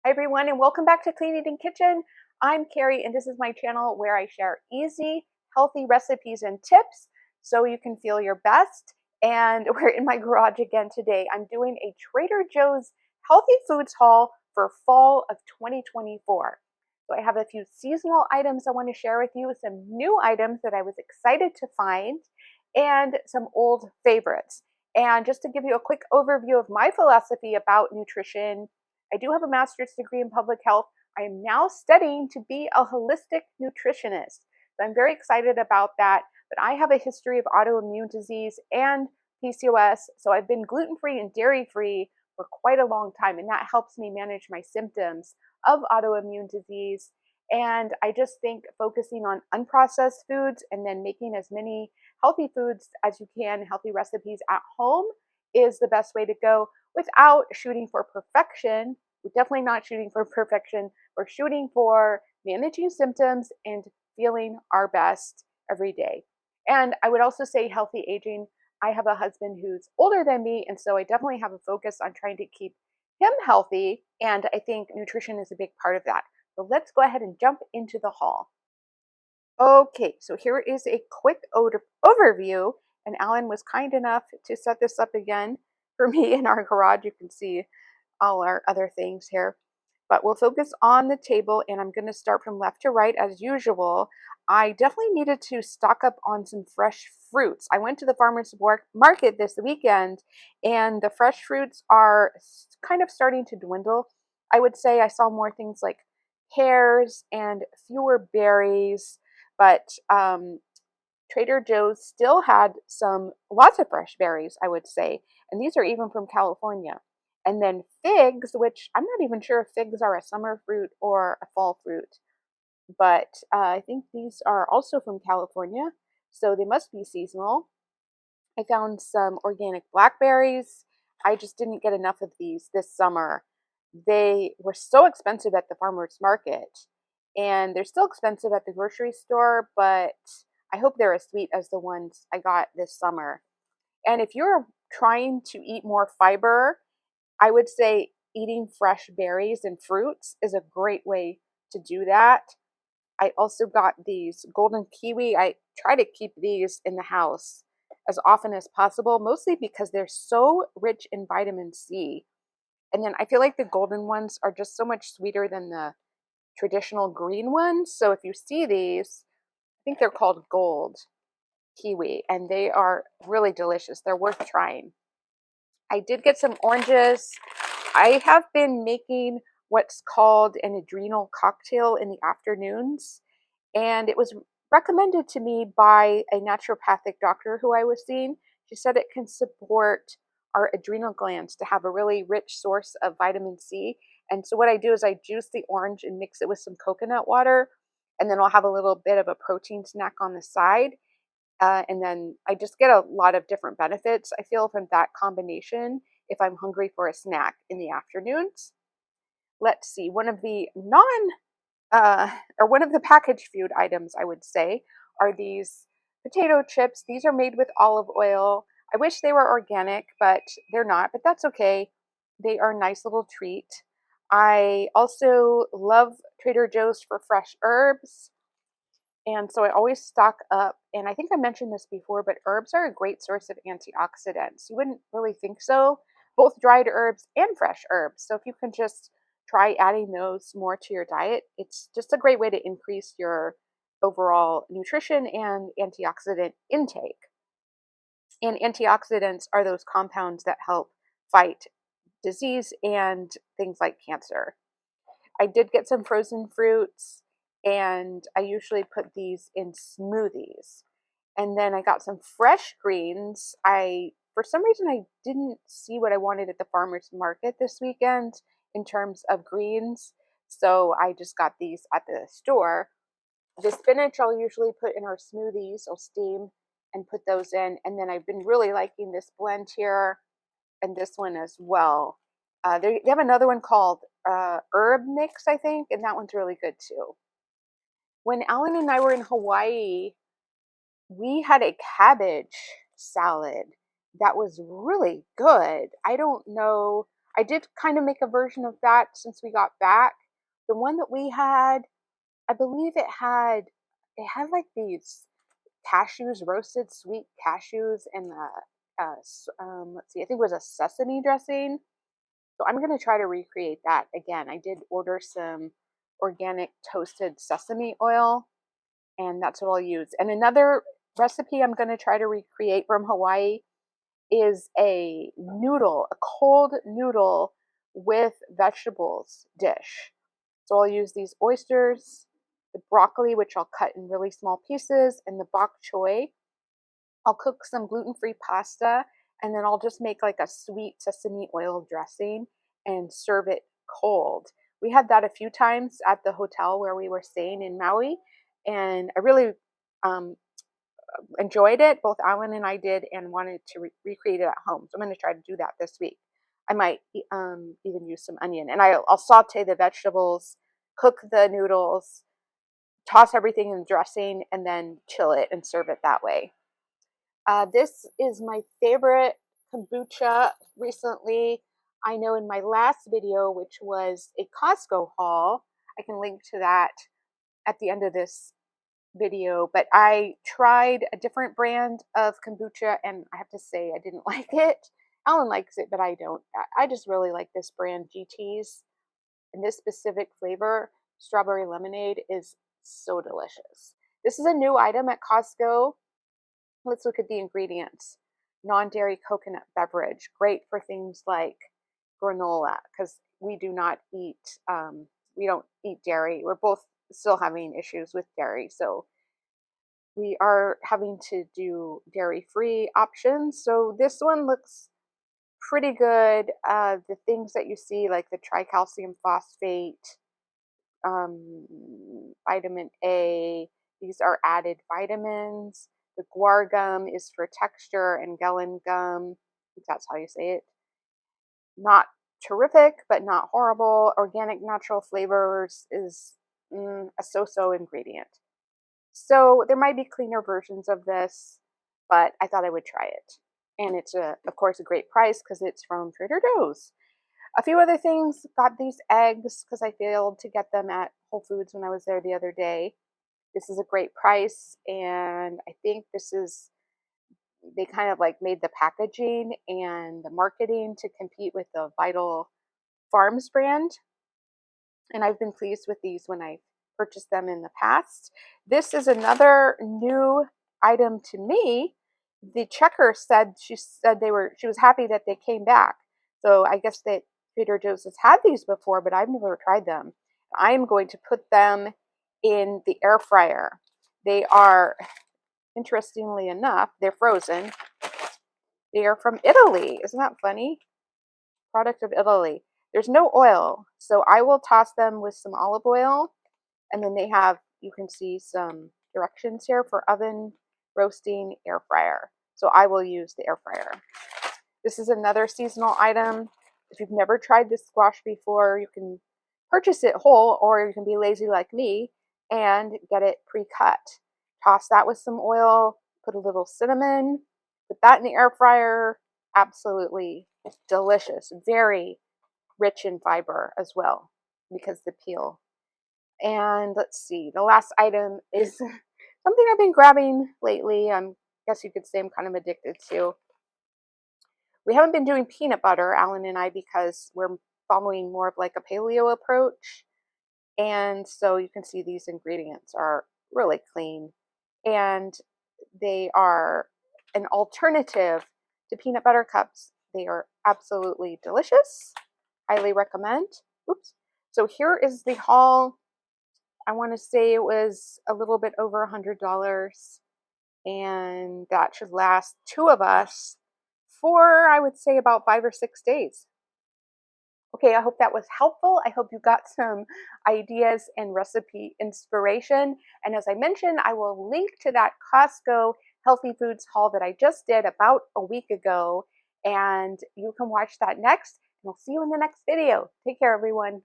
Hi everyone, and welcome back to Clean Eating Kitchen. I'm Carrie, and this is my channel where I share easy, healthy recipes and tips so you can feel your best. And we're in my garage again today. I'm doing a Trader Joe's healthy foods haul for fall of 2024. So I have a few seasonal items I want to share with you, some new items that I was excited to find, and some old favorites. And just to give you a quick overview of my philosophy about nutrition, I do have a master's degree in public health. I am now studying to be a holistic nutritionist. So I'm very excited about that. But I have a history of autoimmune disease and PCOS. So I've been gluten-free and dairy-free for quite a long time. And that helps me manage my symptoms of autoimmune disease. And I just think focusing on unprocessed foods and then making as many healthy foods as you can, healthy recipes at home, is the best way to go without shooting for perfection. We're definitely not shooting for perfection. We're shooting for managing symptoms and feeling our best every day. And I would also say healthy aging. I have a husband who's older than me, and so I definitely have a focus on trying to keep him healthy, and I think nutrition is a big part of that. So let's go ahead and jump into the haul. Okay, so here is a quick overview, and Alan was kind enough to set this up again for me in our garage. You can see all our other things here, but we'll focus on the table, and I'm going to start from left to right as usual. I definitely needed to stock up on some fresh fruits. I went to the farmer's market this weekend, and the fresh fruits are kind of starting to dwindle. I would say I saw more things like pears and fewer berries, but Trader Joe's still had lots of fresh berries, I would say, and these are even from California. And then figs, which I'm not even sure if figs are a summer fruit or a fall fruit, but I think these are also from California, so they must be seasonal. I found some organic blackberries. I just didn't get enough of these this summer. They were so expensive at the farmer's market, and they're still expensive at the grocery store, but I hope they're as sweet as the ones I got this summer. And if you're trying to eat more fiber, I would say eating fresh berries and fruits is a great way to do that. I also got these golden kiwi. I try to keep these in the house as often as possible, mostly because they're so rich in vitamin C. And then I feel like the golden ones are just so much sweeter than the traditional green ones. So if you see these, I think they're called gold kiwi, and they are really delicious. They're worth trying. I did get some oranges. I have been making what's called an adrenal cocktail in the afternoons, and it was recommended to me by a naturopathic doctor who I was seeing. She said it can support our adrenal glands to have a really rich source of vitamin C. And so what I do is I juice the orange and mix it with some coconut water, and then I'll have a little bit of a protein snack on the side. And then I just get a lot of different benefits, I feel, from that combination if I'm hungry for a snack in the afternoons. Let's see, one of the one of the packaged food items I would say are these potato chips. These are made with olive oil. I wish they were organic, but they're not, but that's okay. They are a nice little treat. I also love Trader Joe's for fresh herbs. And so I always stock up, and I think I mentioned this before, but herbs are a great source of antioxidants. You wouldn't really think so, both dried herbs and fresh herbs. So if you can just try adding those more to your diet, it's just a great way to increase your overall nutrition and antioxidant intake. And antioxidants are those compounds that help fight disease and things like cancer. I did get some frozen fruits, and I usually put these in smoothies. And then I got some fresh greens. For some reason, I didn't see what I wanted at the farmer's market this weekend in terms of greens, so I just got these at the store. The spinach I'll usually put in our smoothies. I'll steam and put those in. And then I've been really liking this blend here and this one as well. They have another one called herb mix, I think, and that one's really good too. When Alan and I were in Hawaii, we had a cabbage salad that was really good. I don't know. I did kind of make a version of that since we got back. The one that we had, I believe it had like these cashews, roasted sweet cashews, and let's see, I think it was a sesame dressing. So I'm going to try to recreate that again. I did order some organic toasted sesame oil, and that's what I'll use. And another recipe I'm going to try to recreate from Hawaii is a noodle, a cold noodle with vegetables dish. So I'll use these oysters, the broccoli, which I'll cut in really small pieces, and the bok choy. I'll cook some gluten-free pasta, and then I'll just make like a sweet sesame oil dressing and serve it cold. We had that a few times at the hotel where we were staying in Maui, and I really enjoyed it. Both Alan and I did, and wanted to recreate it at home. So I'm going to try to do that this week. I might even use some onion, and I'll saute the vegetables, cook the noodles, toss everything in the dressing, and then chill it and serve it that way. This is my favorite kombucha recently. I know in my last video, which was a Costco haul, I can link to that at the end of this video, but I tried a different brand of kombucha, and I have to say I didn't like it. Alan likes it, but I don't. I just really like this brand, GT's, and this specific flavor, strawberry lemonade, is so delicious. This is a new item at Costco. Let's look at the ingredients. Non-dairy coconut beverage, great for things like granola, because we don't eat dairy. We're both still having issues with dairy, so we are having to do dairy-free options. So this one looks pretty good. The things that you see, like the tricalcium phosphate, vitamin A, these are added vitamins. The guar gum is for texture, and gellan gum, if that's how you say it. Not terrific, but not horrible. Organic natural flavors is a so-so ingredient. So there might be cleaner versions of this, but I thought I would try it. And it's, of course, a great price because it's from Trader Joe's. A few other things, got these eggs because I failed to get them at Whole Foods when I was there the other day. This is a great price, and I think they kind of like made the packaging and the marketing to compete with the Vital Farms brand. And I've been pleased with these when I purchased them in the past. This is another new item to me. The checker said she was happy that they came back. So I guess that Trader Joe's has had these before, but I've never tried them. I'm going to put them in the air fryer. They are, interestingly enough, they're frozen. They are from Italy. Isn't that funny? Product of Italy. There's no oil, so I will toss them with some olive oil, and then they have, you can see some directions here for oven, roasting, air fryer. So I will use the air fryer. This is another seasonal item. If you've never tried this squash before, you can purchase it whole, or you can be lazy like me and get it pre-cut. Toss that with some oil, put a little cinnamon, put that in the air fryer. Absolutely delicious. Very rich in fiber as well because the peel. And let's see, the last item is something I've been grabbing lately. I guess you could say I'm kind of addicted to. We haven't been doing peanut butter, Alan and I, because we're following more of like a paleo approach. And so you can see these ingredients are really clean, and they are an alternative to peanut butter cups. They are absolutely delicious. Highly recommend. Oops. So here is the haul. I want to say it was a little bit over $100, and that should last two of us for, I would say, about 5 or 6 days. Okay, I hope that was helpful. I hope you got some ideas and recipe inspiration. And as I mentioned, I will link to that Costco healthy foods haul that I just did about a week ago, and you can watch that next. And I'll see you in the next video. Take care, everyone.